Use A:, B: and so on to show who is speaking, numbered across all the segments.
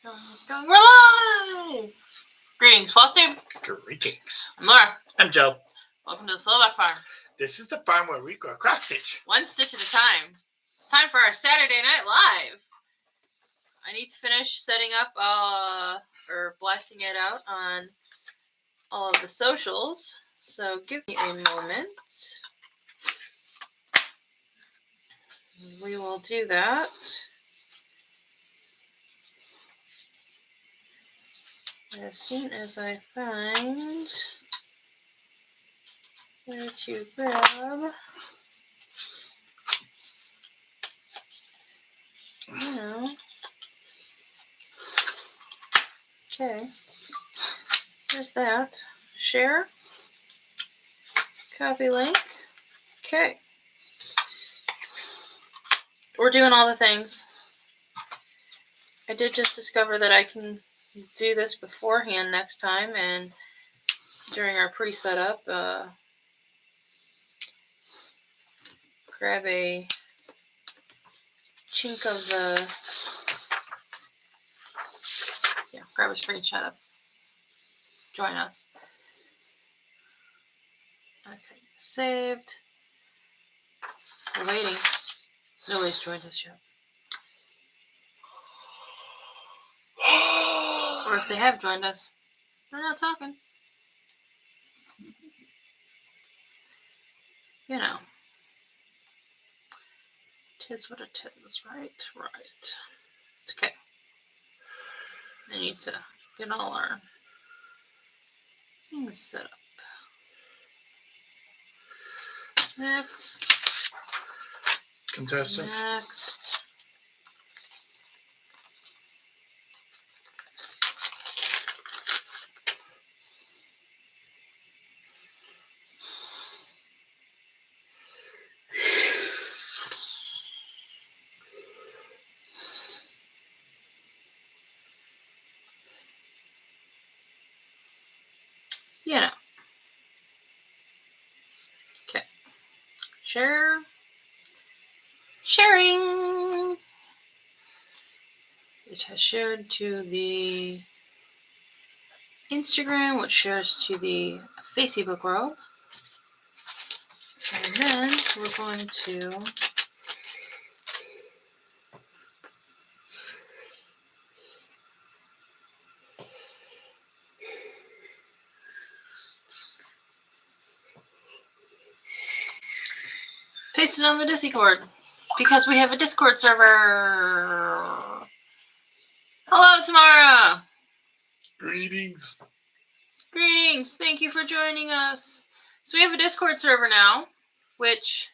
A: It's going. We're live! Greetings, Frosty.
B: Greetings.
A: I'm Laura.
B: I'm Joe.
A: Welcome to the Slovak Farm.
B: This is the farm where we grow cross stitch.
A: One stitch at a time. It's time for our Saturday Night Live. I need to finish setting up, or blasting it out on all of the socials. So give me a moment. We will do that. As soon as I find where to grab. Now. Okay. There's that. Share. Copy link. Okay. We're doing all the things. I did just discover that I can do this beforehand next time, and during our pre-setup, grab a chink of the, grab a screenshot of join us. Okay, saved. We're waiting. Nobody's joined us yet. Or if they have joined us, they're not talking. You know. 'Tis what it is, right? Right. It's okay. I need to get all our things set up. Next.
B: Contestant.
A: Next. You know. Okay. Share. Sharing. It has shared to the Instagram, which shares to the Facebook world. And then we're going to paste it on the Discord, because we have a Discord server. Hello, Tamara.
B: Greetings.
A: Greetings. Thank you for joining us. So we have a Discord server now, which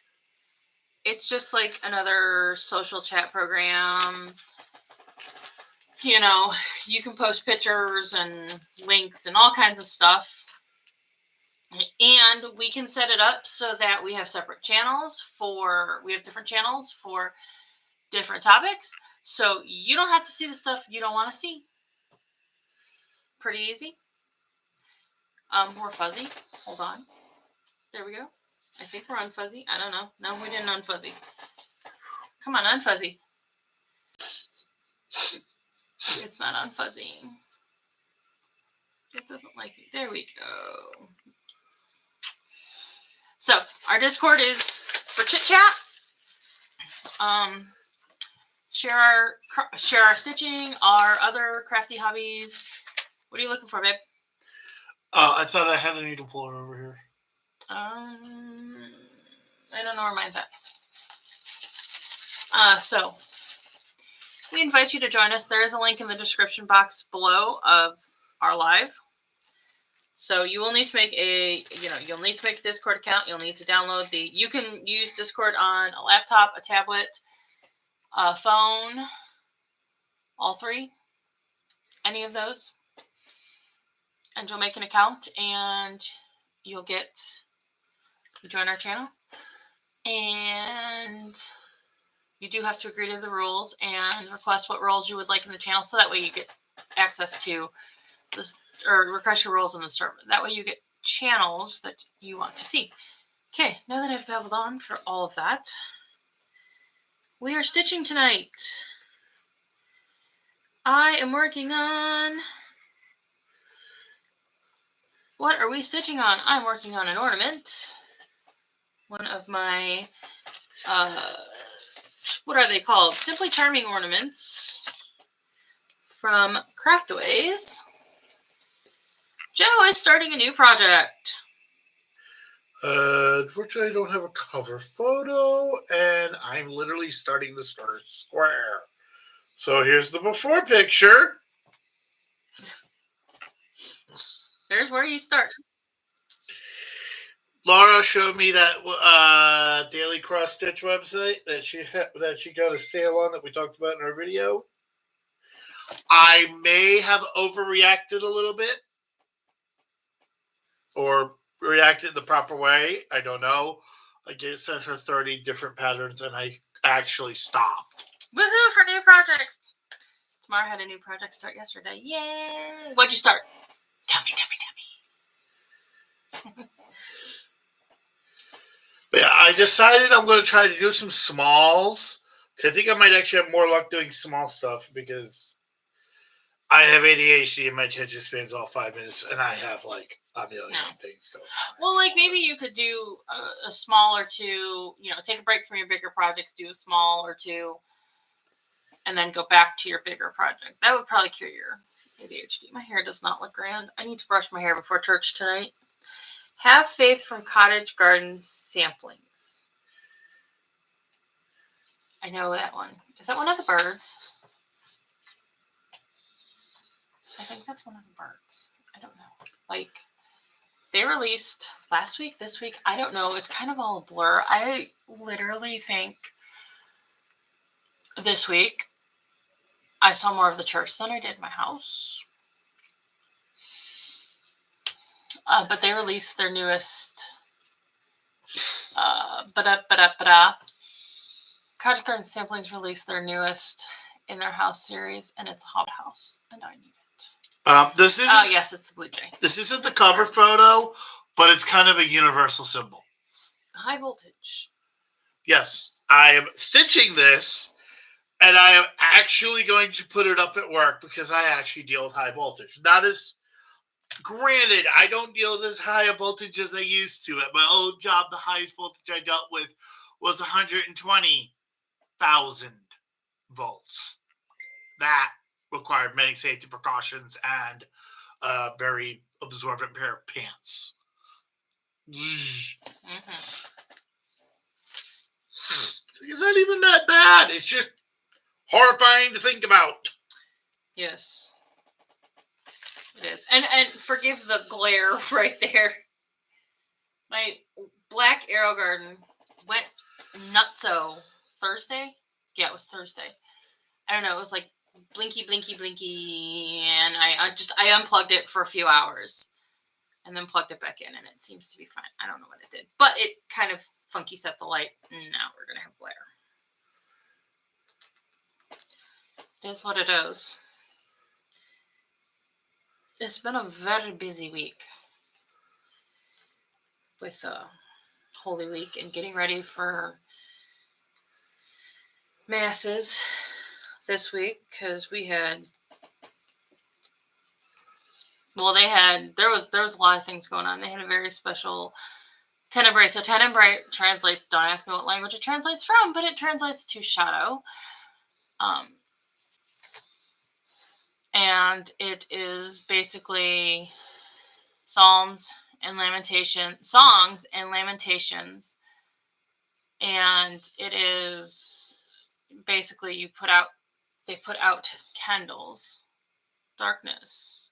A: it's just like another social chat program. You know, you can post pictures and links and all kinds of stuff. And we can set it up so that we have separate channels we have different channels for different topics. So you don't have to see the stuff you don't want to see. Pretty easy. We're fuzzy. Hold on. There we go. I think we're unfuzzy. I don't know. No, we didn't unfuzzy. Come on, unfuzzy. It's not unfuzzy. It doesn't like me. There we go. So our Discord is for chit chat. Share our stitching, our other crafty hobbies. What are you looking for, babe?
B: I thought I had a needle puller over here.
A: I don't know where mine's at. So we invite you to join us. There is a link in the description box below of our live. So you will need to make you'll need to make a Discord account. You'll need to download you can use Discord on a laptop, a tablet, a phone, all three, any of those. And you'll make an account and you'll join our channel. And you do have to agree to the rules and request what roles you would like in the channel, so that way you get access to this, or request your roles in the server. That way you get channels that you want to see. Okay, now that I've babbled on for all of that, we are stitching tonight. I am working on... What are we stitching on? I'm working on an ornament. One of my... what are they called? Simply Charming ornaments from Craftaways. Joe is starting a new project.
B: Unfortunately, I don't have a cover photo, and I'm literally starting the starter square. So here's the before picture.
A: There's where you start.
B: Laura showed me that Daily Cross Stitch website that she got a sale on that we talked about in our video. I may have overreacted a little bit, or reacted the proper way. I don't know. I sent her 30 different patterns, and I actually stopped.
A: Woohoo for new projects! Tamara had a new project start yesterday. Yay! What'd you start? Tell me.
B: But yeah, I decided I'm going to try to do some smalls. I think I might actually have more luck doing small stuff because I have ADHD and my attention span's all 5 minutes, and I have like a million things going on.
A: Well, like maybe you could do a small or two, take a break from your bigger projects, do a small or two, and then go back to your bigger project. That would probably cure your ADHD. My hair does not look grand. I need to brush my hair before church tonight. Have Faith from Cottage Garden Samplings. I know that one. Is that one of the birds? I think that's one of the birds. I don't know. Like, they released last week, this week. I don't know. It's kind of all a blur. I literally think this week I saw more of the church than I did my house. But they released their newest Cottage Garden Samplings released their newest in their house series, and it's a hot house, and I need it.
B: This isn't.
A: Yes, it's the Blue Jay.
B: This isn't the cover photo, but it's kind of a universal symbol.
A: High voltage.
B: Yes, I am stitching this, and I am actually going to put it up at work because I actually deal with high voltage. Not as granted, I don't deal with as high a voltage as I used to. At my old job, the highest voltage I dealt with was 120,000 volts. That required many safety precautions and a very absorbent pair of pants.
A: Mm-hmm.
B: So it's not even that bad. It's just horrifying to think about.
A: Yes. It is. And forgive the glare right there. My Black Arrow Garden went nutso Thursday. Yeah, it was Thursday. I don't know. It was like blinky, and I unplugged it for a few hours and then plugged it back in, and it seems to be fine. I don't know what it did, but it kind of funky set the light. Now we're gonna have glare. It is what it is. It's been a very busy week with Holy Week and getting ready for masses this week because we had. Well, there was a lot of things going on. They had a very special Tenebrae. So Tenebrae translates. Don't ask me what language it translates from, but it translates to shadow. And it is basically songs and lamentations, and it is basically they put out candles, darkness.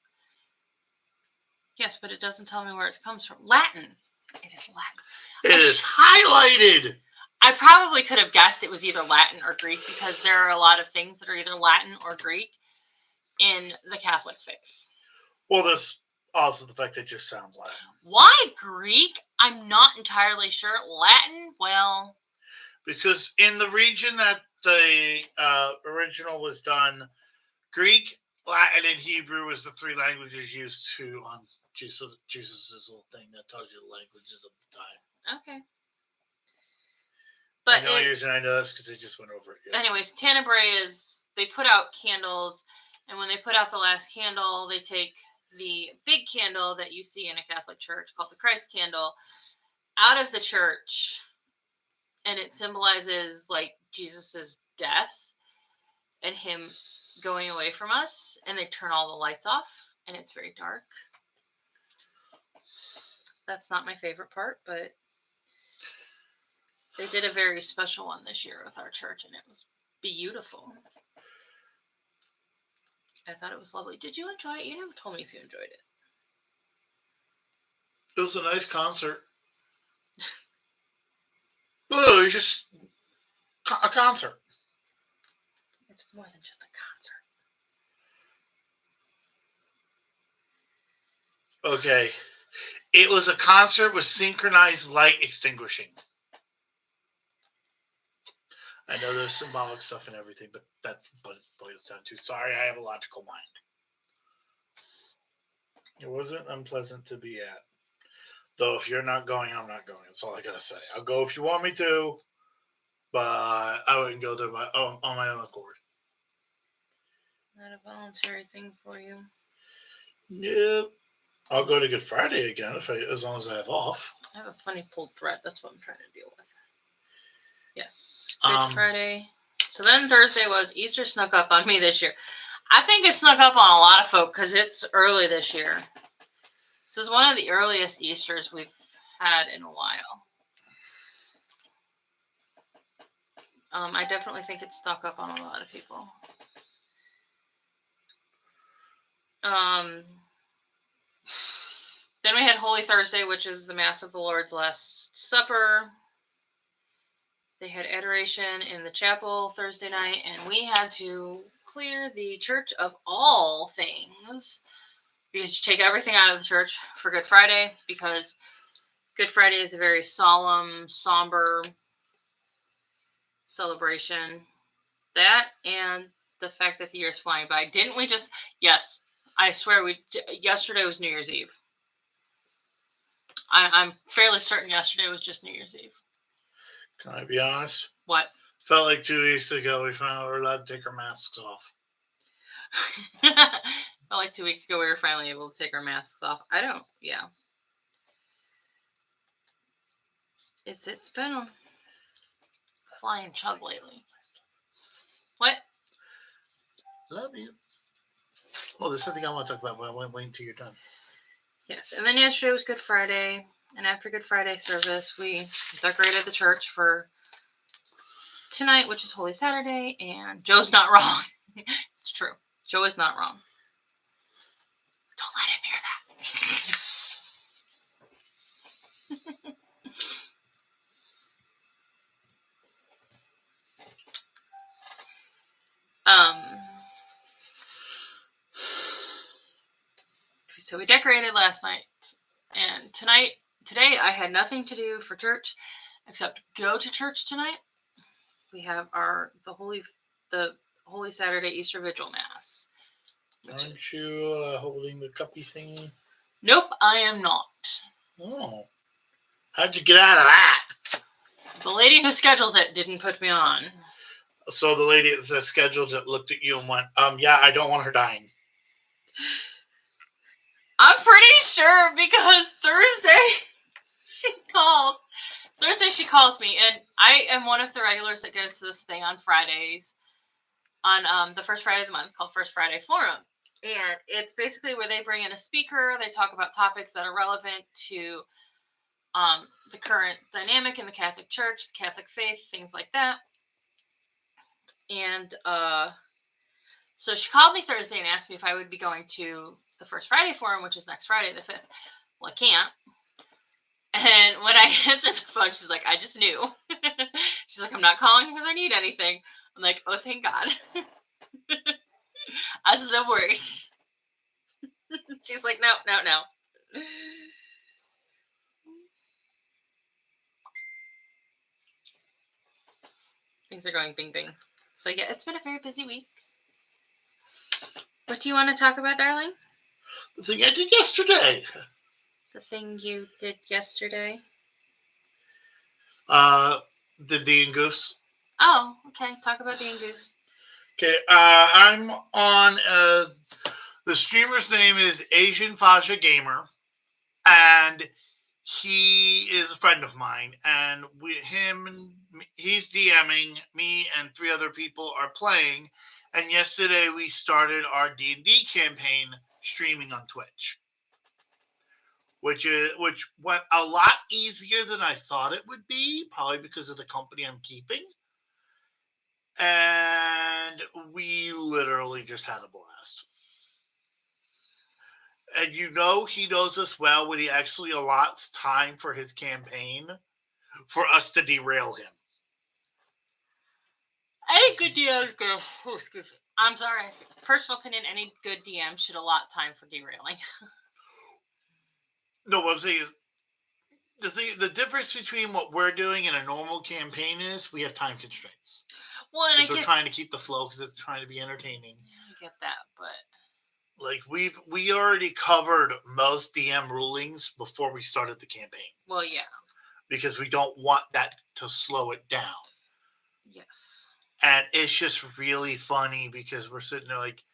A: Yes, but it doesn't tell me where it comes from. Latin. It is Latin.
B: It is highlighted.
A: I probably could have guessed it was either Latin or Greek because there are a lot of things that are either Latin or Greek in the Catholic faith.
B: Well, there's also the fact that it just sounds Latin.
A: Why Greek? I'm not entirely sure. Latin? Well...
B: Because in the region that the original was done, Greek, Latin, and Hebrew was the three languages used on Jesus' little thing that tells you the languages of the time.
A: Okay. But
B: the only reason I know that's because I just went over it.
A: Anyways, Tenebrae they put out candles, And when they put out the last candle, they take the big candle that you see in a Catholic church called the Christ candle out of the church, and it symbolizes like Jesus's death and him going away from us, and they turn all the lights off and it's very dark. That's not my favorite part, but they did a very special one this year with our church, and it was beautiful. I thought it was lovely. Did you enjoy it? You never told me if you enjoyed it.
B: It was a nice concert. No, it was just a concert.
A: It's more than just a concert.
B: Okay. It was a concert with synchronized light extinguishing. I know there's symbolic stuff and everything, but that's what it boils down to. Sorry, I have a logical mind. It wasn't unpleasant to be at. Though if you're not going, I'm not going. That's all I gotta say. I'll go if you want me to, but I wouldn't go there on my own accord.
A: Not a voluntary thing for you.
B: Yep. I'll go to Good Friday again as long as I have off.
A: I have a funny pulled thread. That's what I'm trying to deal with. Yes, Good Friday. So then Thursday was Easter snuck up on me this year. I think it snuck up on a lot of folk because it's early this year. This is one of the earliest Easters we've had in a while. I definitely think it stuck up on a lot of people. Then we had Holy Thursday, which is the Mass of the Lord's Last Supper. They had adoration in the chapel Thursday night, and we had to clear the church of all things because you take everything out of the church for Good Friday, because Good Friday is a very solemn, somber celebration. That and the fact that the year is flying by. Didn't we just... Yes, I swear yesterday was New Year's Eve. I'm fairly certain yesterday was just New Year's Eve.
B: Can I be honest?
A: What?
B: Felt like 2 weeks ago we found out we're allowed to take our masks off.
A: Felt like 2 weeks ago we were finally able to take our masks off. Yeah. It's been a flying chug lately. What?
B: Love you. Oh, there's something I want to talk about, but I won't wait until you're done.
A: Yes, and then yesterday was Good Friday, and after Good Friday service, we decorated the church for tonight, which is Holy Saturday, and Joe's not wrong. It's true. Joe is not wrong. Don't let him hear that. So we decorated last night, and today I had nothing to do for church except go to church tonight. We have the Holy Saturday Easter Vigil Mass.
B: Aren't you holding the cuppy thingy?
A: Nope, I am not.
B: Oh. How'd you get out of that?
A: The lady who schedules it didn't put me on.
B: So the lady that scheduled it looked at you and went, yeah, I don't want her dying.
A: I'm pretty sure because Thursday she calls me, and I am one of the regulars that goes to this thing on Fridays, on the first Friday of the month, called First Friday Forum. And it's basically where they bring in a speaker, they talk about topics that are relevant to the current dynamic in the Catholic Church, the Catholic faith, things like that. And so she called me Thursday and asked me if I would be going to the First Friday Forum, which is next Friday, the 5th. Well, I can't. And when I answered the phone, she's like, I just knew. She's like, I'm not calling because I need anything. I'm like, oh, thank God. I was the worst. She's like, no. Things are going bing bing. So yeah, it's been a very busy week. What do you want to talk about, darling?
B: The thing I did yesterday.
A: The thing you did yesterday?
B: The Dean Goose.
A: Oh, okay. Talk about Dean Goose.
B: Okay, I'm on. The streamer's name is Asian Faja Gamer, and he is a friend of mine. And he's DMing me, and three other people are playing. And yesterday we started our D&D campaign streaming on Twitch, which went a lot easier than I thought it would be, probably because of the company I'm keeping. And we literally just had a blast. And he knows us well when he actually allots time for his campaign for us to derail him.
A: Any good DMs go. Oh, excuse me. I'm sorry. Personal opinion: any good DM should allot time for derailing.
B: No, what I'm saying is the difference between what we're doing and a normal campaign is we have time constraints.
A: Well, and
B: we're trying to keep the flow because it's trying to be entertaining.
A: I get that, but
B: like we already covered most DM rulings before we started the campaign.
A: Well, yeah,
B: because we don't want that to slow it down.
A: Yes.
B: And it's just really funny because we're sitting there like,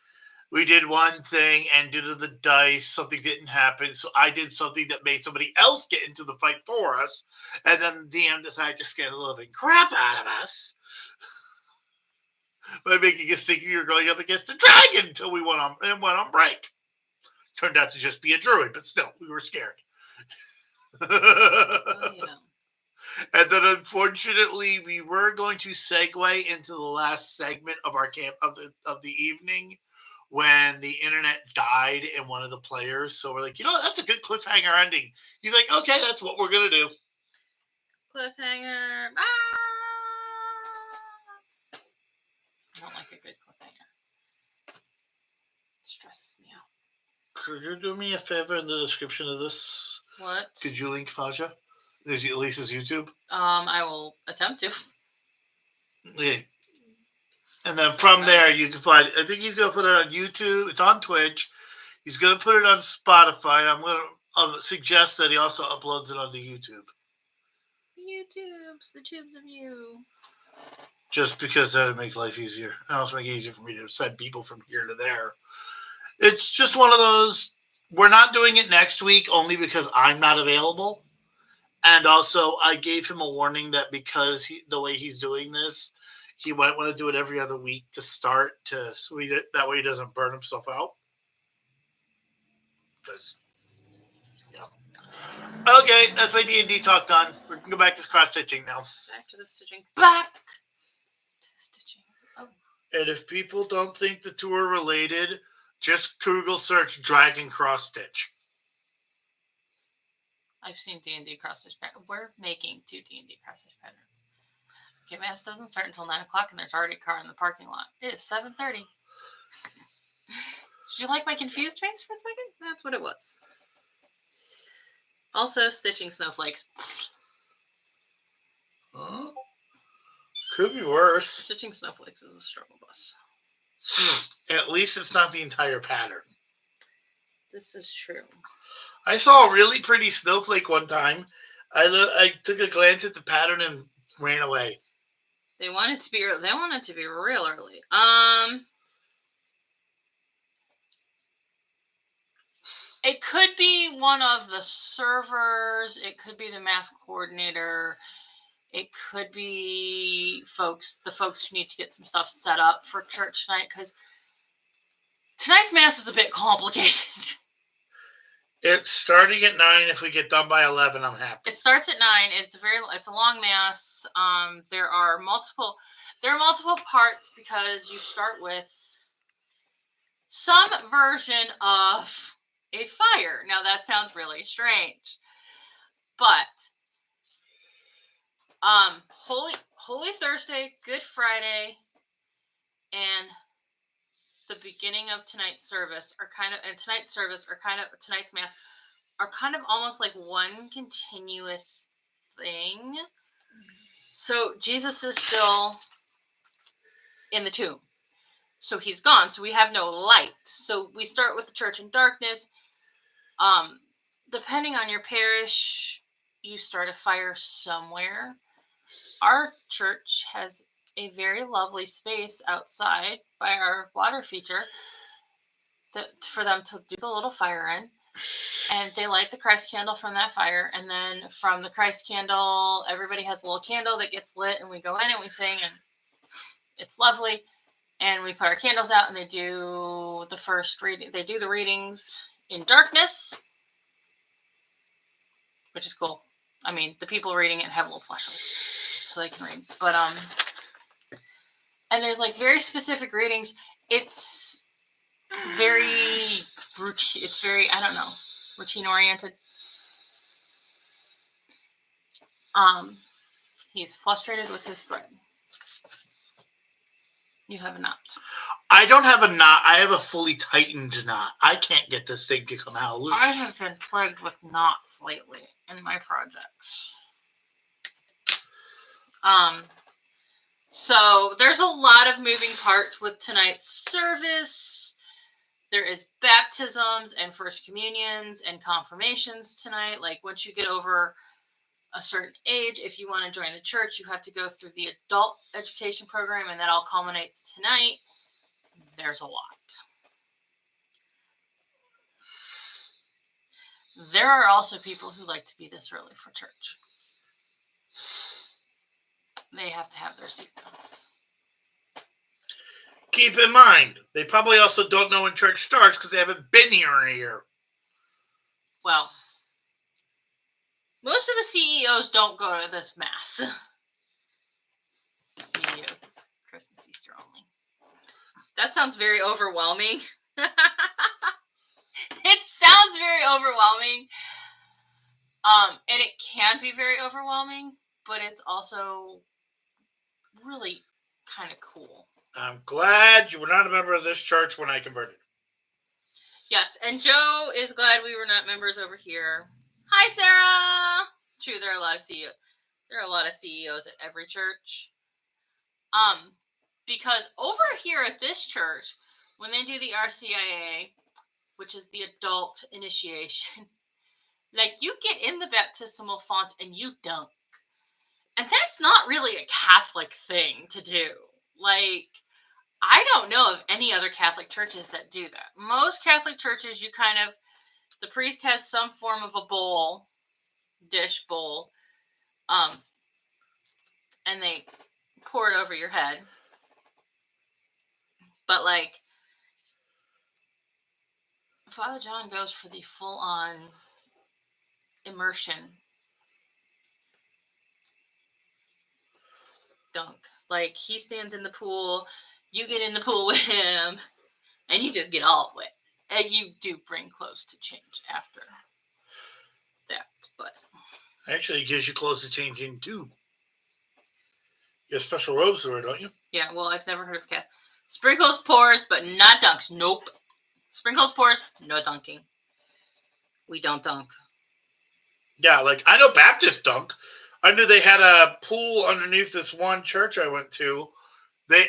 B: we did one thing and due to the dice, something didn't happen. So I did something that made somebody else get into the fight for us. And then the DM decided to scare the living crap out of us by making us think we were going up against a dragon until we went on break. Turned out to just be a druid, but still, we were scared.
A: Well,
B: And then, unfortunately, we were going to segue into the last segment of our camp of the evening when the internet died in one of the players. So we're like, that's a good cliffhanger ending. He's like, okay, that's what we're gonna do.
A: Cliffhanger. I don't like a good cliffhanger. Stresses me out.
B: Could you do me a favor in the description of this?
A: What?
B: Could you link Faja? There's Elisa's YouTube.
A: I will attempt to.
B: Okay. And then from there, you can find. I think he's gonna put it on YouTube. It's on Twitch. He's gonna put it on Spotify. And I'm gonna suggest that he also uploads it onto YouTube.
A: YouTube's the tubes of you.
B: Just because that would make life easier. And also make it easier for me to send people from here to there. It's just one of those. We're not doing it next week only because I'm not available. And also, I gave him a warning that because the way he's doing this, he might want to do it every other week to start that way he doesn't burn himself out. Because, okay, that's my D&D talk done. We're going to go back to cross stitching now.
A: Back to the stitching. Back to the stitching. Oh.
B: And if people don't think the two are related, just Google search Dragon Cross Stitch.
A: I've seen D&D cross stitch patterns. We're making 2 D&D cross stitch patterns. Okay, mass doesn't start until 9 o'clock, and there's already a car in the parking lot. It is 7:30. Did you like my confused face for a second? That's what it was. Also, stitching snowflakes.
B: Huh? Could be worse.
A: Stitching snowflakes is a struggle bus.
B: At least it's not the entire pattern.
A: This is true.
B: I saw a really pretty snowflake one time. I took a glance at the pattern and ran away.
A: They want it to be real early. It could be one of the servers. It could be the mass coordinator. It could be the folks who need to get some stuff set up for church tonight, because tonight's mass is a bit complicated.
B: It's starting at 9. If we get done by 11, I'm happy.
A: It starts at 9. It's a long mass. There are multiple parts because you start with some version of a fire. Now that sounds really strange, but Holy Thursday, Good Friday, and the beginning of tonight's mass are kind of almost like one continuous thing. So Jesus is still in the tomb. So he's gone. So we have no light. So we start with the church in darkness. Depending on your parish, you start a fire somewhere. Our church has a very lovely space outside by our water feature for them to do the little fire in. And they light the Christ candle from that fire. And then from the Christ candle, everybody has a little candle that gets lit. And we go in and we sing. And it's lovely. And we put our candles out. And they do the first reading. They do the readings in darkness, which is cool. I mean, the people reading it have little flashlights so they can read. But, and there's like very specific readings. It's very routine. It's very, I don't know, routine oriented. He's frustrated with his thread. You have a knot.
B: I don't have a knot. I have a fully tightened knot. I can't get this thing to come out loose.
A: I have been plagued with knots lately in my projects. So there's a lot of moving parts with tonight's service. There is baptisms and first communions and confirmations tonight. Like once you get over a certain age, if you want to join the church, you have to go through the adult education program, and that all culminates tonight. There's a lot. There are also people who like to be this early for church. They have to have their seat done.
B: Keep in mind, they probably also don't know when church starts because they haven't been here in a year.
A: Well, most of the CEOs don't go to this mass. CEOs is Christmas, Easter only. That sounds very overwhelming. It sounds very overwhelming. And it can be very overwhelming, but it's also really kind of cool.
B: I'm glad you were not a member of this church when I converted.
A: Yes, and Joe is glad we were not members over here. Hi, Sarah. True, there are a lot of CEOs. There are a lot of CEOs at every church. Because over here at this church, when they do the RCIA, which is the adult initiation, like you get in the baptismal font and you dunk. And that's not really a Catholic thing to do. Like, I don't know of any other Catholic churches that do that. Most Catholic churches, you kind of, the priest has some form of a bowl, dish bowl, and they pour it over your head. But like, Father John goes for the full-on immersion dunk. Like, he stands in the pool, you get in the pool with him, and you just get all wet. And you do bring clothes to change after that, but
B: Actually, it gives you clothes to change in too. You have special robes for it, don't you?
A: yeah, well, I've never heard of cat. Sprinkles, pours, but not dunks. Nope. Sprinkles, pours, no dunking. We don't dunk.
B: Yeah, like I know Baptist dunk. I knew they had a pool underneath this one church I went to. The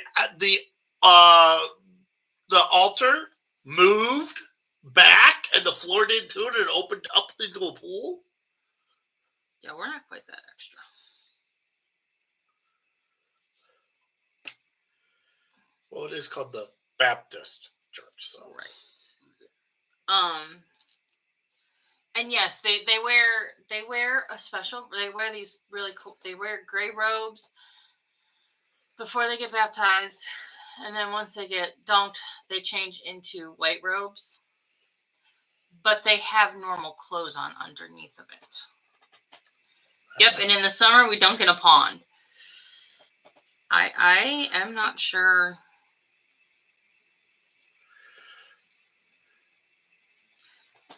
B: altar moved back and the floor did too, and it opened up into a pool.
A: Yeah, we're not quite that extra.
B: Well, it is called the Baptist church, so
A: right. And yes, they wear a special. They wear these really cool. They wear gray robes before they get baptized, and then once they get dunked, they change into white robes. But they have normal clothes on underneath of it. Yep, and in the summer we dunk in a pond. I am not sure.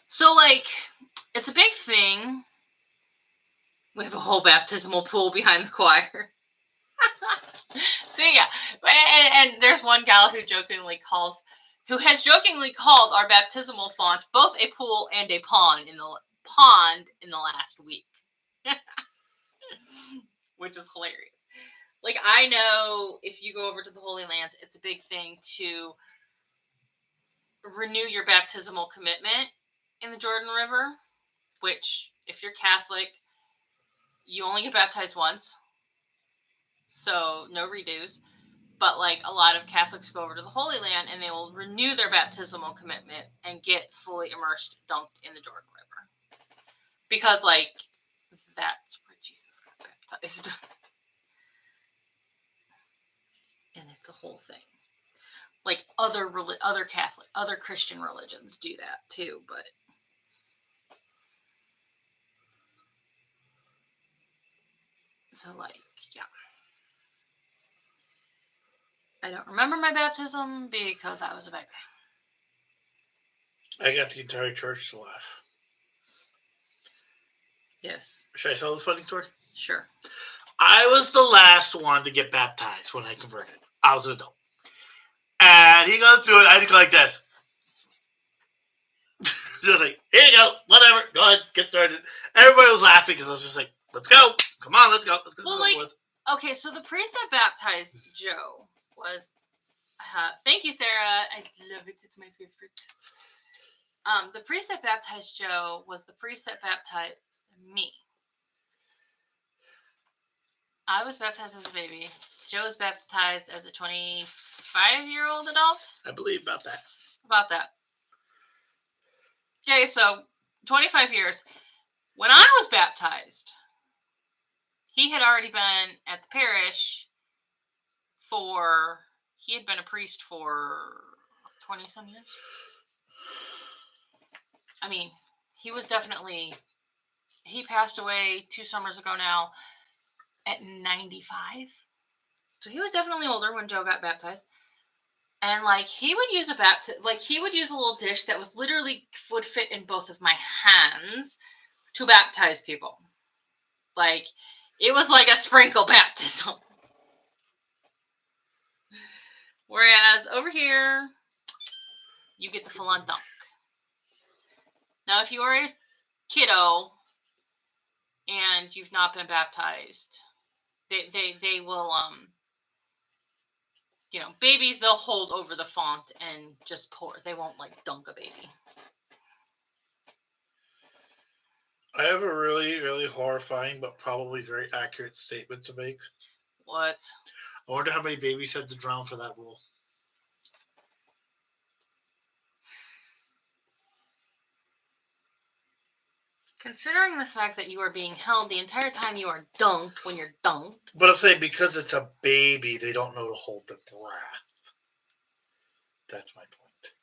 A: So, like, it's a big thing. We have a whole baptismal pool behind the choir. So, yeah. And there's one gal who has jokingly called our baptismal font both a pool and a pond in the last week. Which is hilarious. Like, I know if you go over to the Holy Lands, it's a big thing to renew your baptismal commitment in the Jordan River, which, if you're Catholic, you only get baptized once. so no redos. But like a lot of Catholics go over to the Holy Land and they will renew their baptismal commitment and get fully immersed, dunked in the Jordan River, because like that's where Jesus got baptized, and it's a whole thing. Like other Catholic, other Christian religions do that too, but so like yeah. I don't remember my baptism because I was a baby.
B: I got the entire church to laugh.
A: Yes.
B: Should I tell this funny story?
A: Sure.
B: I was the last one to get baptized when I converted. I was an adult. And he goes through it. I just go like this. Just like, here you go. Whatever. Go ahead. Get started. Everybody was laughing because I was just like, let's go. Come on, let's go. Let's go.
A: Well, like, okay, so the priest that baptized Joe was, thank you, Sarah. I love it. It's my favorite. The priest that baptized Joe was the priest that baptized me. I was baptized as a baby. Joe was baptized as a 25-year-old adult.
B: I believe about that.
A: About that. Okay, so 25 years. When I was baptized, he had already been at the parish he had been a priest for 20-some years. I mean, he passed away 2 summers ago now at 95. So he was definitely older when Joe got baptized. And like he would use he would use a little dish that was literally would fit in both of my hands to baptize people. Like it was like a sprinkle baptism. Whereas over here, you get the full-on dunk. Now, if you are a kiddo and you've not been baptized, they will babies, they'll hold over the font and just pour. They won't like dunk a baby.
B: I have a really, really horrifying but probably very accurate statement to make.
A: What?
B: I wonder how many babies had to drown for that rule.
A: Considering the fact that you are being held the entire time you are dunked when you're dunked.
B: But I'm saying because it's a baby, they don't know to hold their breath. That's my point.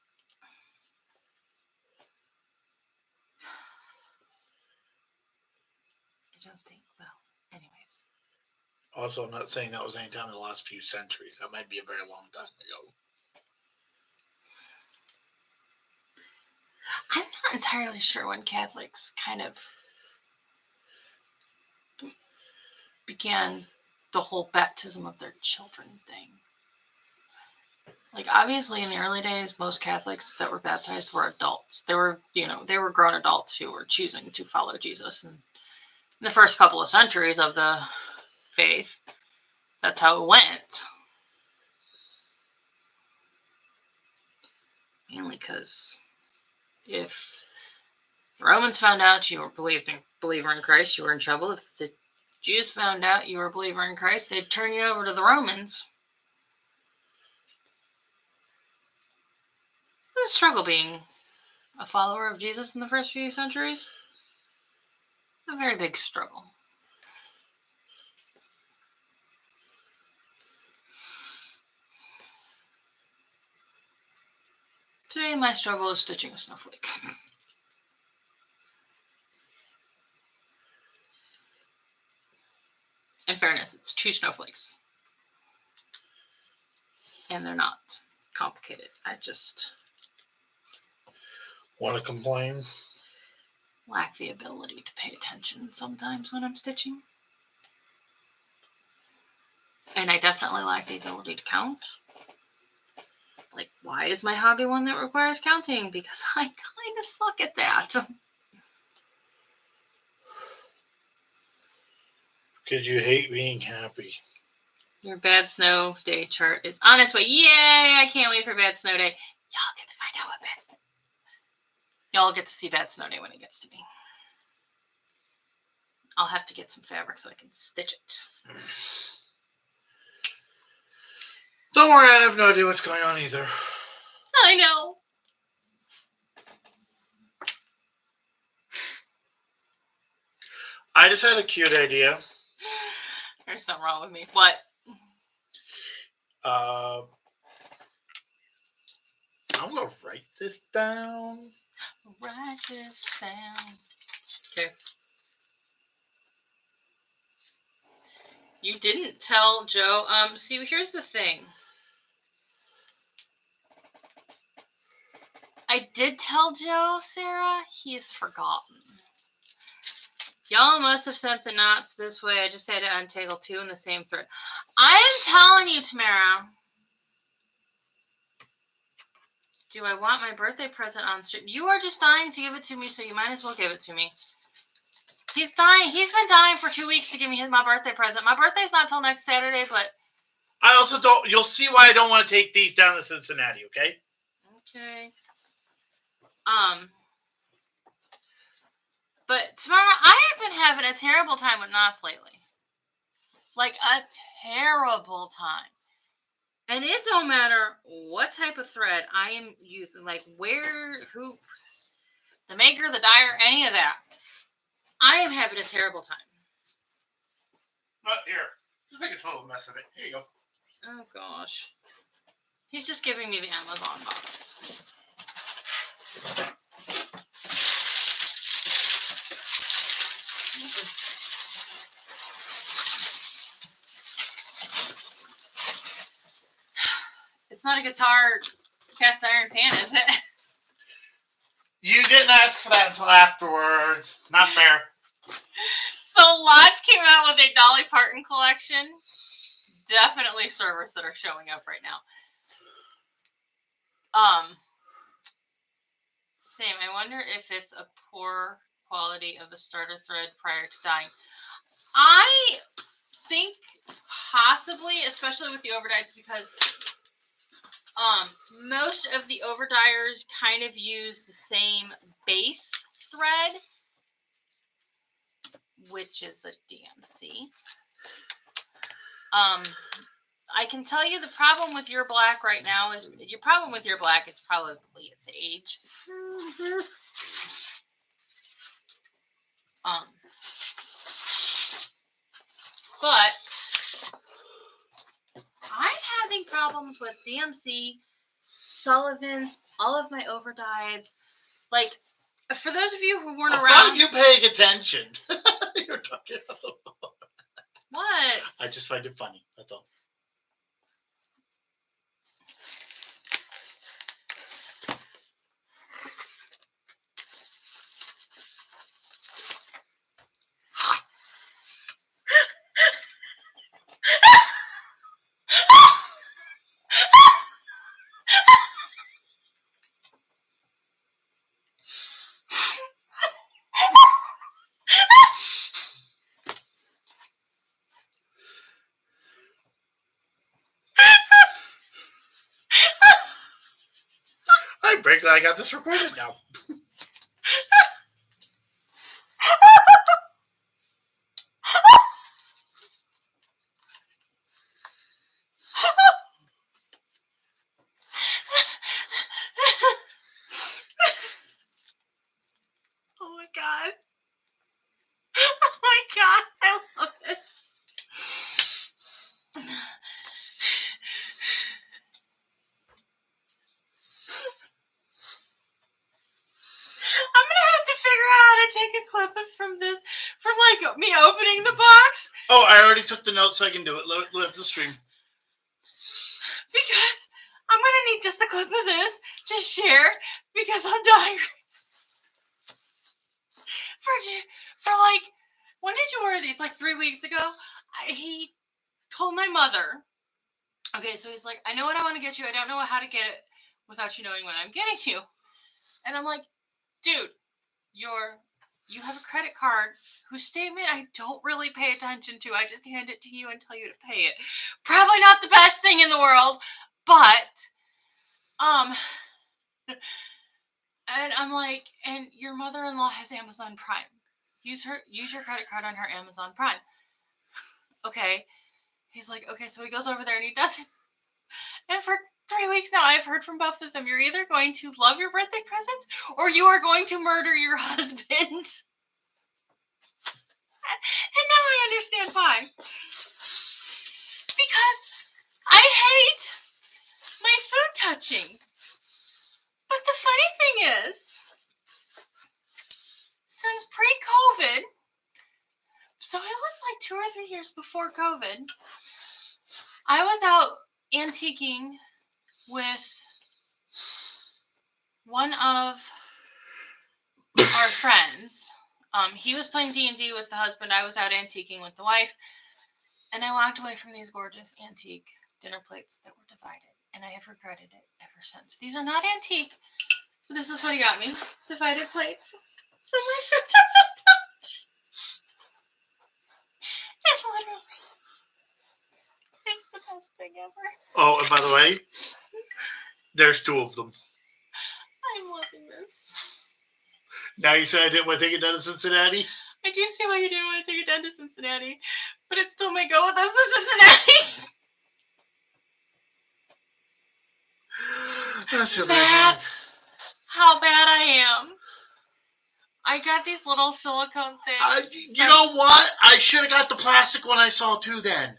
A: I don't think, well, anyways.
B: Also, I'm not saying that was any time in the last few centuries. That might be a very long time ago.
A: I'm not entirely sure when Catholics kind of began the whole baptism of their children thing. Like, obviously, in the early days, most Catholics that were baptized were adults. They were grown adults who were choosing to follow Jesus. And in the first couple of centuries of the faith, that's how it went. Mainly because if the Romans found out you were a believer in Christ, you were in trouble. If the Jews found out you were a believer in Christ, they'd turn you over to the Romans. It was a struggle being a follower of Jesus in the first few centuries. A very big struggle. Today, my struggle is stitching a snowflake. In fairness, it's 2 snowflakes. And they're not complicated. I just
B: want to complain.
A: Lack the ability to pay attention sometimes when I'm stitching. And I definitely lack the ability to count. Like, why is my hobby one that requires counting? Because I kind of suck at that.
B: Because you hate being happy.
A: Your bad snow day chart is on its way. Yay! I can't wait for bad snow day. Y'all get to find out what bad snow. Y'all get to see bad snow day when it gets to me. I'll have to get some fabric so I can stitch it.
B: Don't worry, I have no idea what's going on either.
A: I know.
B: I just had a cute idea.
A: There's something wrong with me. What?
B: I'm gonna write this down.
A: Write this down. Okay. You didn't tell Joe. See, here's the thing. I did tell Joe, Sarah. He's forgotten. Y'all must have sent the knots this way. I just had to untangle two in the same thread. I am telling you, Tamara. Do I want my birthday present on stream? You are just dying to give it to me, so you might as well give it to me. He's dying. He's been dying for 2 weeks to give me my birthday present. My birthday's not till next Saturday, but...
B: I also don't... You'll see why I don't want to take these down to Cincinnati, okay?
A: Okay. But Tamara, I have been having a terrible time with knots lately. Like, a terrible time. And it don't matter what type of thread I am using. Like, where, who, the maker, the dyer, any of that. I am having a terrible time.
B: But here, just make a total mess of it. Here you go.
A: Oh, gosh. He's just giving me the Amazon box. It's not a guitar cast iron pan, is it?
B: You didn't ask for that until afterwards. Not fair.
A: So Lodge came out with a Dolly Parton collection. Definitely servers that are showing up right now. Same. I wonder if it's a poor quality of the starter thread prior to dyeing. I think possibly, especially with the overdyes, because most of the overdyers kind of use the same base thread, which is a DMC. I can tell you the problem with your black right now is your problem with your black is probably its age. But I'm having problems with DMC, Sullivan's, all of my overdyes. Like, for those of you who weren't around,
B: Why are you paying attention? You're talking about
A: what?
B: I just find it funny. That's all. All right, Brinkley, I got this recorded now.
A: Oh my god. Oh my god, I love it. I'm gonna have to figure out how to take a clip from this, from like me opening the box.
B: Oh, I already took the notes so I can do it. Let the stream.
A: Because I'm gonna need just a clip of this to share because I'm dying. For like, when did you order these? Like 3 weeks ago? He told my mother. Okay, so he's like, I know what I want to get you. I don't know how to get it without you knowing what I'm getting you. And I'm like, dude, you have a credit card whose statement I don't really pay attention to. I just hand it to you and tell you to pay it. Probably not the best thing in the world, but and I'm like, and your mother-in-law has Amazon Prime. Use your credit card on her Amazon Prime. Okay. He's like, okay, so he goes over there and he does it. And for 3 weeks now, I've heard from both of them. You're either going to love your birthday presents or you are going to murder your husband. And now I understand why. Because I hate my food touching. But the funny thing is, since pre-COVID, so it was like 2 or 3 years before COVID, I was out antiquing with one of our friends. He was playing D&D with the husband. I was out antiquing with the wife. And I walked away from these gorgeous antique dinner plates that were divided. And I have regretted it ever since. These are not antique. But this is what he got me. Divided plates. So my food doesn't touch. And literally, it's the best thing ever.
B: Oh, and by the way, there's 2 of them.
A: I'm loving this.
B: Now you said I didn't want to take it down to Cincinnati?
A: I do see why you didn't want to take it down to Cincinnati, but it still may go with us to Cincinnati. That's how bad I am. I got these little silicone things.
B: You know what? I should have got the plastic one I saw too then.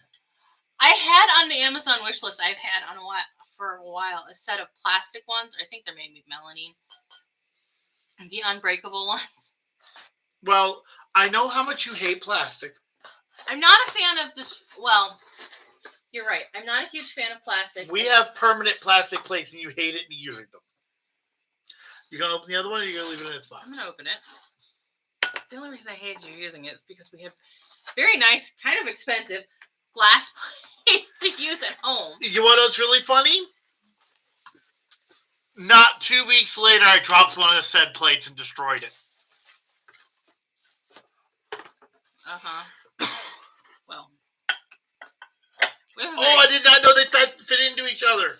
A: I had on the Amazon wish list, I've had on for a while a set of plastic ones. I think they're made with melamine. The unbreakable ones.
B: Well, I know how much you hate plastic.
A: I'm not a fan of this. Well, you're right. I'm not a huge fan of plastic.
B: We have permanent plastic plates and you hate it using them. You going to open the other one or are you going to leave it in its box?
A: I'm going to open it. The only reason I hate you using it is because we have very nice, kind of expensive glass plates to use at home.
B: You want to know what's really funny? Not 2 weeks later, I dropped one of the said plates and destroyed it.
A: Well.
B: I did not know they fit into each other.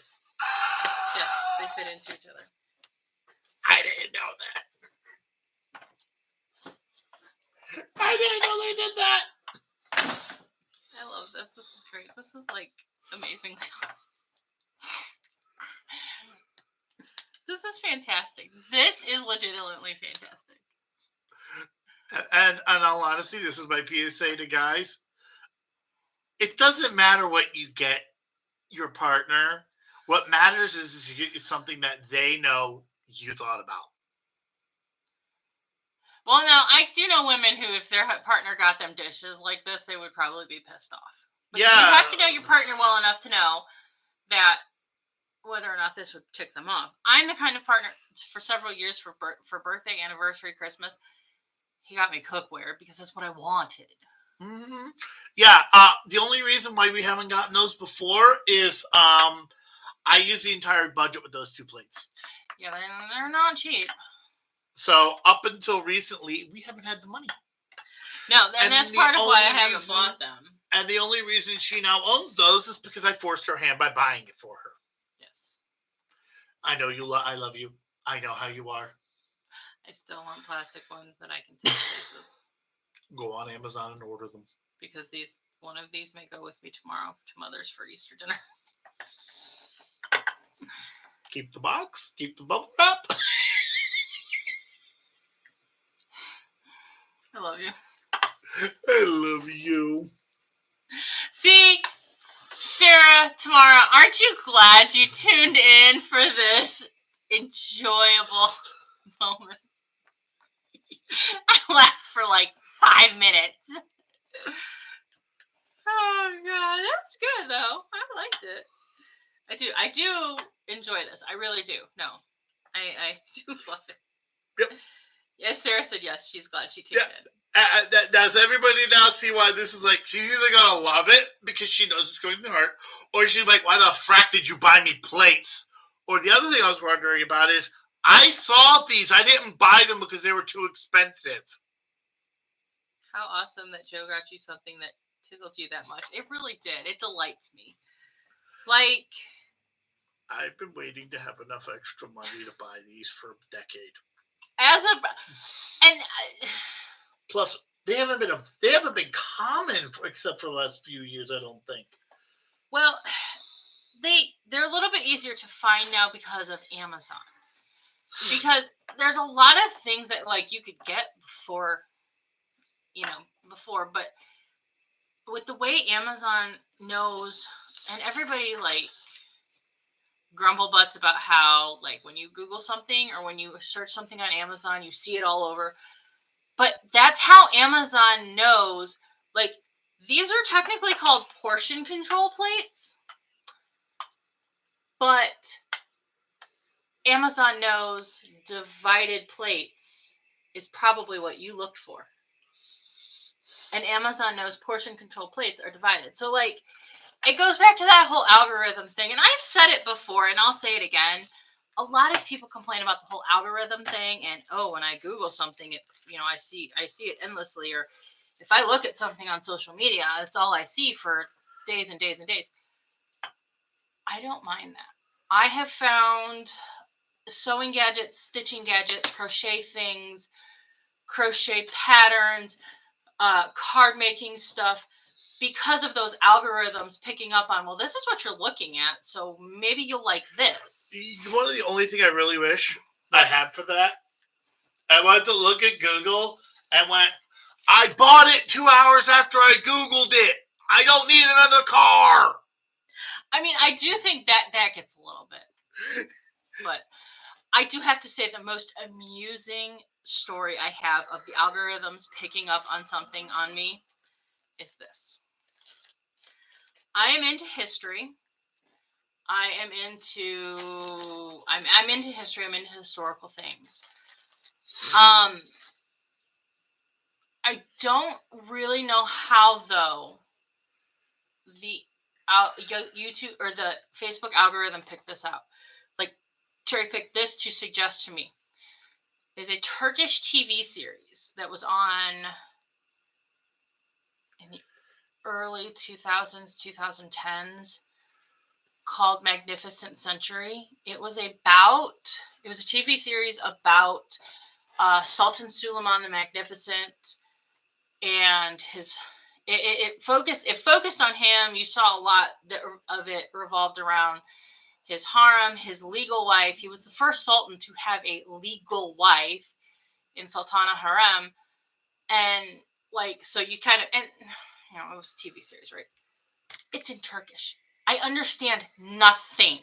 A: Yes, they fit into each other.
B: I didn't know that. I didn't know they did that.
A: I love this. This is great. This is like amazingly awesome. This is fantastic. This is legitimately fantastic.
B: And in all honesty, this is my PSA to guys. It doesn't matter what you get your partner. What matters is you get something that they know you thought about.
A: Well, now, I do know women who, if their partner got them dishes like this, they would probably be pissed off. But
B: yeah.
A: You have to know your partner well enough to know that whether or not this would tick them off. I'm the kind of partner, for several years, for birthday, anniversary, Christmas, he got me cookware because that's what I wanted.
B: Mm-hmm. Yeah, the only reason why we haven't gotten those before is I use the entire budget with those 2 plates.
A: Yeah, they're not cheap.
B: So up until recently, we haven't had the money.
A: No, and that's part of why I haven't bought them.
B: And the only reason she now owns those is because I forced her hand by buying it for her.
A: Yes.
B: I know you. I love you. I know how you are.
A: I still want plastic ones that I can take places.
B: Go on Amazon and order them.
A: Because one of these may go with me tomorrow to Mother's for Easter dinner.
B: Keep the box. Keep the bubble wrap.
A: I love you.
B: I love you.
A: See, Sarah, Tamara, aren't you glad you tuned in for this enjoyable moment? I laughed for like 5 minutes. Oh, God. That was good, though. I liked it. I do enjoy this. I really do. No. I do love it.
B: Yep.
A: Yes, Sarah said yes. She's glad she tuned in.
B: Does everybody now see why this is like, she's either going to love it because she knows it's going to the heart, or she's like, why the frack did you buy me plates? Or the other thing I was wondering about is, I saw these. I didn't buy them because they were too expensive.
A: How awesome that Joe got you something that tickled you that much. It really did. It delights me. Like,
B: I've been waiting to have enough extra money to buy these for a decade. Plus, they haven't been common except for the last few years, I don't think.
A: Well, they're a little bit easier to find now because of Amazon. Because there's a lot of things that like you could get before, but with the way Amazon knows, and everybody like grumble butts about how like when you Google something or when you search something on Amazon, you see it all over. But that's how Amazon knows. Like these are technically called portion control plates, but Amazon knows divided plates is probably what you looked for. And Amazon knows portion control plates are divided. So, like, it goes back to that whole algorithm thing. And I've said it before, and I'll say it again. A lot of people complain about the whole algorithm thing. And, when I Google something, I see it endlessly. Or if I look at something on social media, that's all I see for days and days and days. I don't mind that. I have found sewing gadgets, stitching gadgets, crochet things, crochet patterns, card making stuff because of those algorithms picking up on, well, this is what you're looking at, so maybe you'll like this.
B: One of the only thing I really wish I had for that, I went to look at Google and went, I bought it 2 hours after I Googled it. I don't need another car.
A: I mean, I do think that gets a little bit, but I do have to say the most amusing story I have of the algorithms picking up on something on me is this. I am into history. I'm into history. I'm into historical things. I don't really know how though the YouTube or the Facebook algorithm picked this out. Like cherry picked this to suggest to me. There's a Turkish TV series that was on in the early 2000s, 2010s called Magnificent Century. It was a TV series about Sultan Suleiman the Magnificent, and it focused on him. You saw a lot of it revolved around his harem, his legal wife. He was the first sultan to have a legal wife in Sultana Harem. And like, so you kind of, and it was a TV series, right? It's in Turkish. I understand nothing.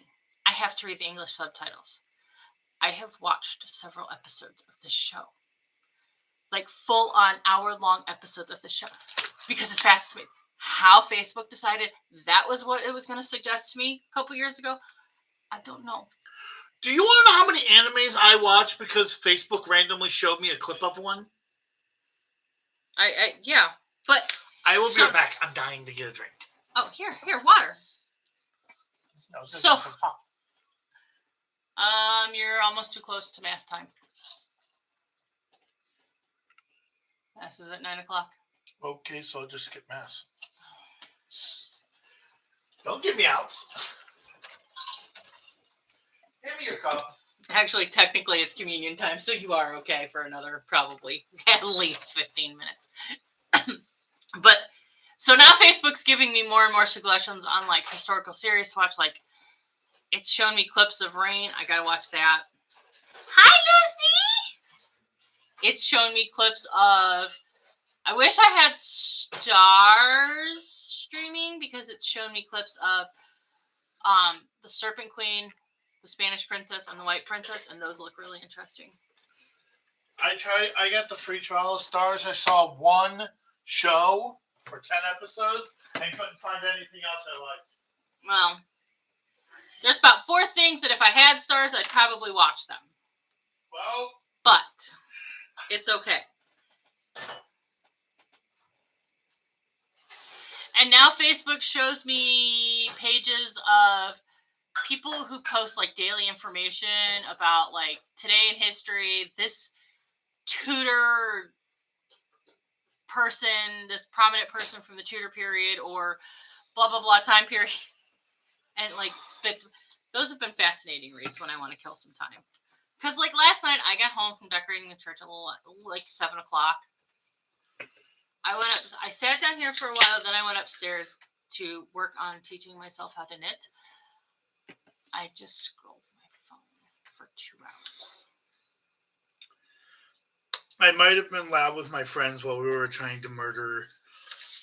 A: I have to read the English subtitles. I have watched several episodes of this show. Like full on hour-long episodes of the show. Because it's fascinating. How Facebook decided that was what it was going to suggest to me a couple years ago, I don't know.
B: Do you want to know how many animes I watch because Facebook randomly showed me a clip of one?
A: Yeah, but
B: I will be right back. I'm dying to get a drink.
A: Oh, here, water.
B: No,
A: so, you're almost too close to mass time. Mass is at 9:00.
B: Okay, so I'll just skip mass. Don't get me out. Give me your cup.
A: Actually, technically, it's communion time, so you are okay for another probably at least 15 minutes. But so now Facebook's giving me more and more suggestions on like historical series to watch. Like, it's shown me clips of Rain. I gotta watch that. Hi, Lucy. It's shown me clips of. I wish I had Stars streaming because it's shown me clips of the Serpent Queen, the Spanish Princess, and the White Princess, and those look really interesting.
B: I got the free trial of Stars. I saw one show for 10 episodes and couldn't find anything else I liked.
A: Well, there's about 4 things that if I had Stars, I'd probably watch them.
B: Well,
A: but it's okay. And now Facebook shows me pages of people who post like daily information about like today in history, this Tudor person, this prominent person from the Tudor period, or blah, blah, blah time period. And like, those have been fascinating reads when I want to kill some time. Because like last night, I got home from decorating the church at like 7:00. I sat down here for a while, then I went upstairs to work on teaching myself how to knit. I just scrolled my phone for 2 hours.
B: I might have been loud with my friends while we were trying to murder.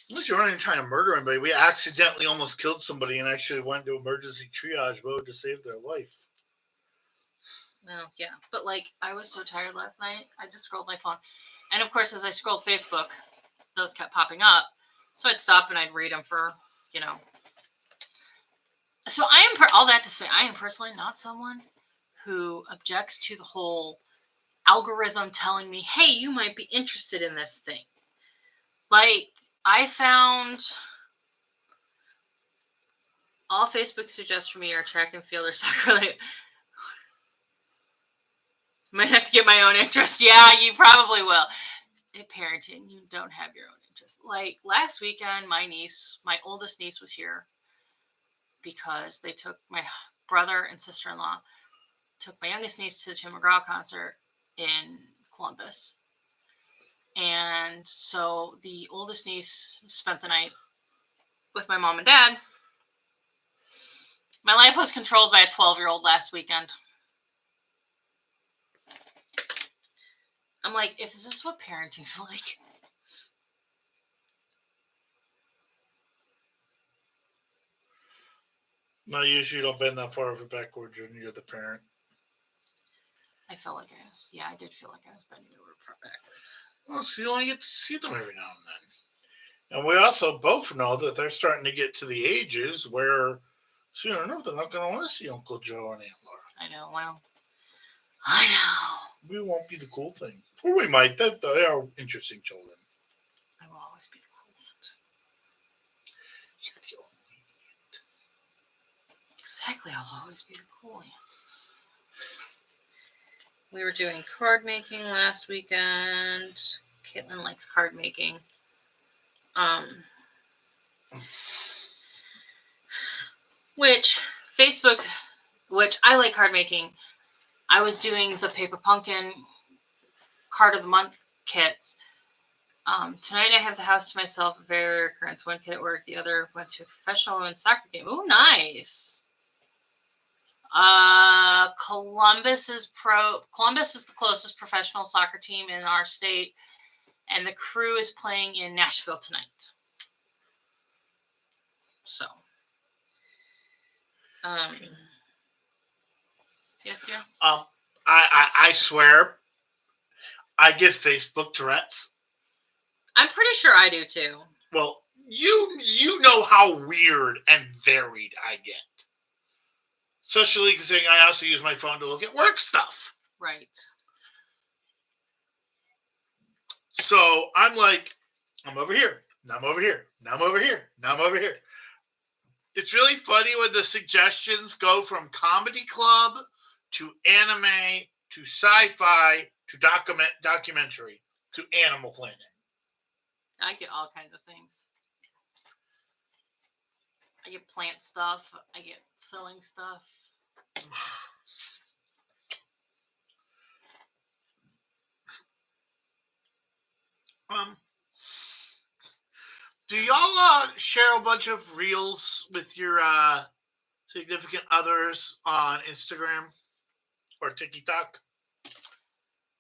B: Unless you weren't even trying to murder anybody, we accidentally almost killed somebody and actually went to emergency triage mode to save their life.
A: No, yeah. But, like, I was so tired last night, I just scrolled my phone. And, of course, as I scrolled Facebook, those kept popping up. So I'd stop and I'd read them for, you know. So I am, all that to say, I am personally not someone who objects to the whole algorithm telling me, hey, you might be interested in this thing. Like, I found all Facebook suggests for me are track and field or soccer related. Might have to get my own interest. Yeah, you probably will. In parenting, you don't have your own interest. Like last weekend, my oldest niece was here because they took my brother and sister-in-law, took my youngest niece to the Tim McGraw concert in Columbus. And so the oldest niece spent the night with my mom and dad. My life was controlled by a 12-year-old last weekend. I'm like, is this what parenting's like?
B: No, usually you don't bend that far over backwards when you're the parent.
A: I felt like I was, yeah, I did feel like I was bending over backwards.
B: Well, so you only get to see them every now and then. And we also both know that they're starting to get to the ages where soon enough they're not going to want to see Uncle Joe and Aunt Laura.
A: I know, well, I know.
B: We won't be the cool thing. Or we might. They are interesting children.
A: I will always be the cool aunt.
B: You're the only aunt.
A: Exactly, I'll always be the cool aunt. We were doing card making last weekend. Caitlin likes card making. Which I like card making. I was doing the Paper Pumpkin card of the month kits. Tonight I have the house to myself, a very rare occurrence. One kid at work, the other went to a professional women's soccer game. Ooh, nice. Columbus is the closest professional soccer team in our state, and the Crew is playing in Nashville tonight. So, yes, dear.
B: I swear, I give Facebook Tourette's.
A: I'm pretty sure I do too.
B: Well, you know how weird and varied I get. Especially because I also use my phone to look at work stuff.
A: Right.
B: So I'm like, I'm over here. Now I'm over here. Now I'm over here. Now I'm over here. It's really funny when the suggestions go from comedy club to anime to sci-fi to documentary to Animal Planet.
A: I get all kinds of things. I get plant stuff. I get sewing stuff.
B: Do y'all share a bunch of reels with your significant others on Instagram or TikTok?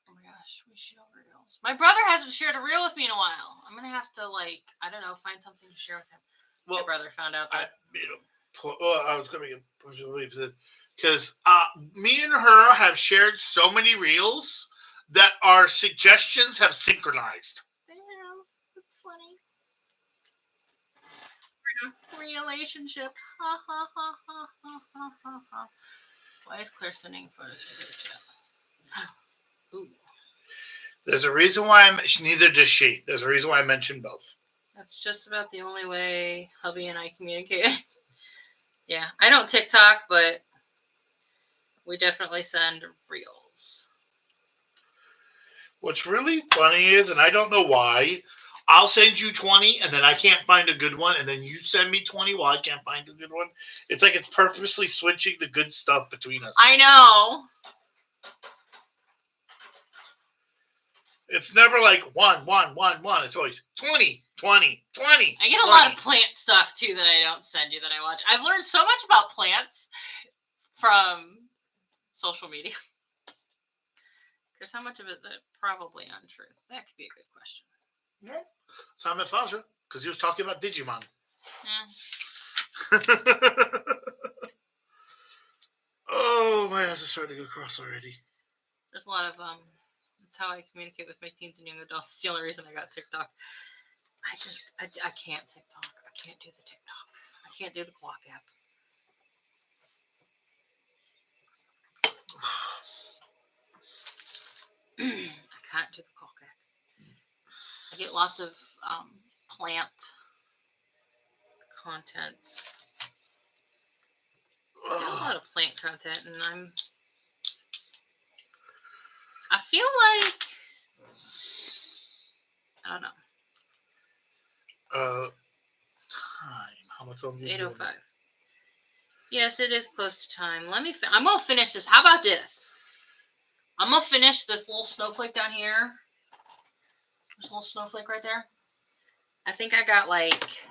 A: Oh my gosh, we share reels. My brother hasn't shared a reel with me in a while. I'm gonna have to find something to share with him. Well, my brother found out that.
B: I was going to because me and her have shared so many reels that our suggestions have synchronized.
A: I know. It's funny. We're in a relationship. Ha ha ha ha ha ha ha ha. Why is Claire sending photos to the chat? Ooh.
B: There's a reason why neither does she. There's a reason why I mentioned both.
A: That's just about the only way hubby and I communicate. Yeah, I don't TikTok, but we definitely send reels.
B: What's really funny is, and I don't know why, I'll send you 20 and then I can't find a good one, and then you send me 20 while I can't find a good one. It's like it's purposely switching the good stuff between us.
A: I know.
B: It's never like one. It's always 20.
A: I get a lot of plant stuff too that I don't send you that I watch. I've learned so much about plants from social media. Because how much of it is it probably untruth? That could be a good question.
B: Yeah. Simon Fasha, because he was talking about Digimon.
A: Yeah.
B: Oh, my ass is starting to go cross already.
A: There's a lot of that's how I communicate with my teens and young adults. It's the only reason I got TikTok. I can't TikTok. I can't do the TikTok. I can't do the clock app. I can't do the clock app. I get lots of plant content. I get a lot of plant content, and I feel like I don't know.
B: Time. How much longer?
A: It's 8:05. Yes, it is close to time. Let me. I'm gonna finish this. How about this? I'm gonna finish this little snowflake down here. There's a little snowflake right there. I think I got like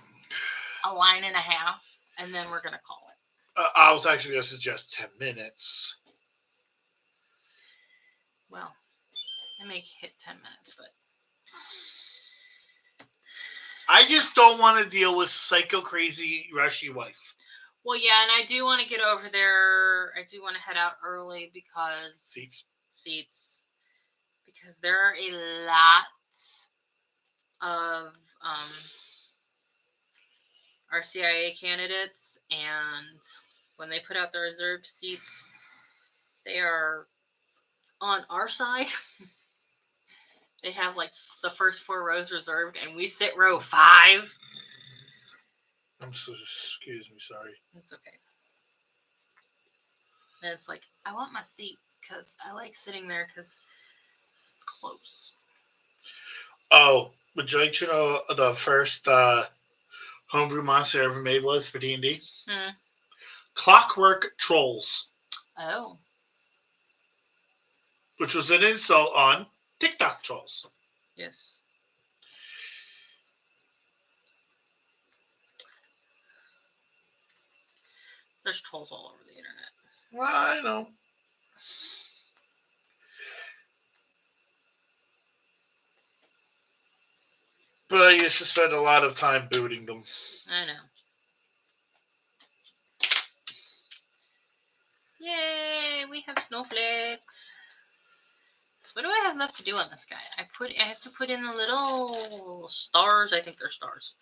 A: a line and a half, and then we're gonna call it.
B: I was actually going to suggest 10 minutes.
A: Well, I may hit 10 minutes, but
B: I just don't want to deal with psycho crazy rushy wife.
A: well, yeah, and I do want to get over there. I do want to head out early because seats, because there are a lot of RCIA candidates, and when they put out the reserved seats, they are on our side. They have like the first 4 rows reserved, and we sit row 5.
B: I'm so excuse me, sorry.
A: It's okay. And it's like, I want my seat because I like sitting there because it's close.
B: Oh, would you like to know the first homebrew monster I ever made was for D&D? Clockwork Trolls.
A: Oh.
B: Which was an insult on TikTok trolls.
A: Yes. There's trolls all over the internet.
B: Well, I know. But I used to spend a lot of time booting them.
A: I know. Yay, we have snowflakes. So what do I have left to do on this guy? I have to put in the little stars. I think they're stars.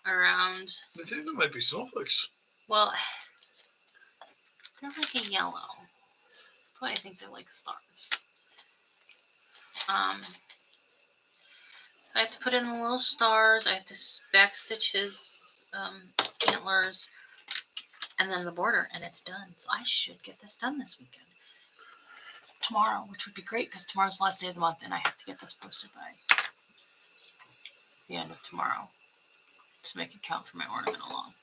A: Around.
B: I think there might be snowflakes.
A: Well, they're like a yellow. That's why I think they're like stars. So I have to put in the little stars. I have to backstitch his antlers, and then the border, and it's done. So I should get this done this weekend. Tomorrow, which would be great because tomorrow's the last day of the month, and I have to get this posted by the end of tomorrow to make it count for my ornament along.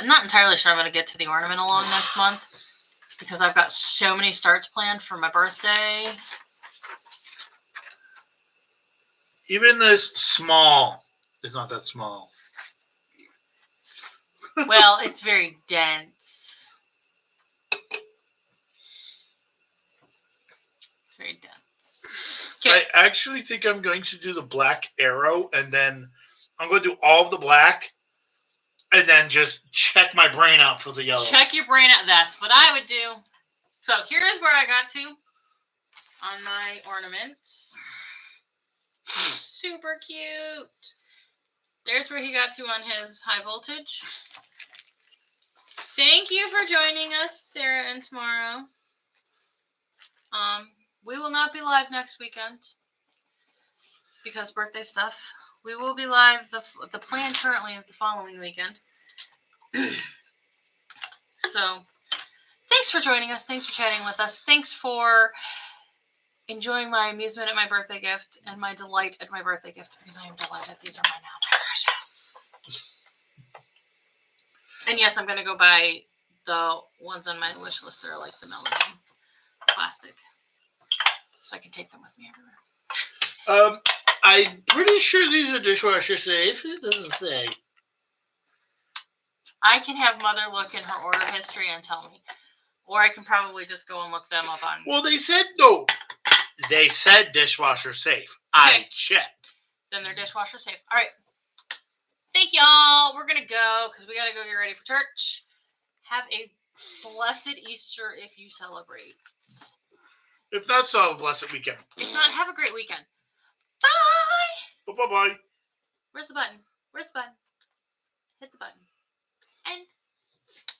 A: I'm not entirely sure I'm going to get to the ornament along next month because I've got so many starts planned for my birthday.
B: Even this small is not that small.
A: Well, it's very dense. It's very dense.
B: Okay. I actually think I'm going to do the black arrow, and then I'm going to do all of the black, and then just check my brain out for the yellow.
A: Check your brain out. That's what I would do. So here's where I got to on my ornament. Super cute. There's where he got to on his high voltage. Thank you for joining us, Sarah and Tomorrow. We will not be live next weekend because birthday stuff. We will be live. The plan currently is the following weekend. So, thanks for joining us. Thanks for chatting with us. Thanks for enjoying my amusement at my birthday gift and my delight at my birthday gift because I am delighted. These are my now precious. And yes, I'm going to go buy the ones on my wish list that are like the Millennium plastic so I can take them with me everywhere.
B: I'm pretty sure these are dishwasher safe. It doesn't say.
A: I can have Mother look in her order history and tell me. Or I can probably just go and look them up on...
B: Well, they said no. They said dishwasher safe. I
A: Okay.
B: checked.
A: Then they're dishwasher safe. All right. Thank y'all. We're going to go because we got to go get ready for church. Have a blessed Easter if you celebrate.
B: If not so, have a blessed weekend.
A: If not, have a great weekend. Bye.
B: Bye-bye.
A: Where's the button? Where's the button? Hit the button.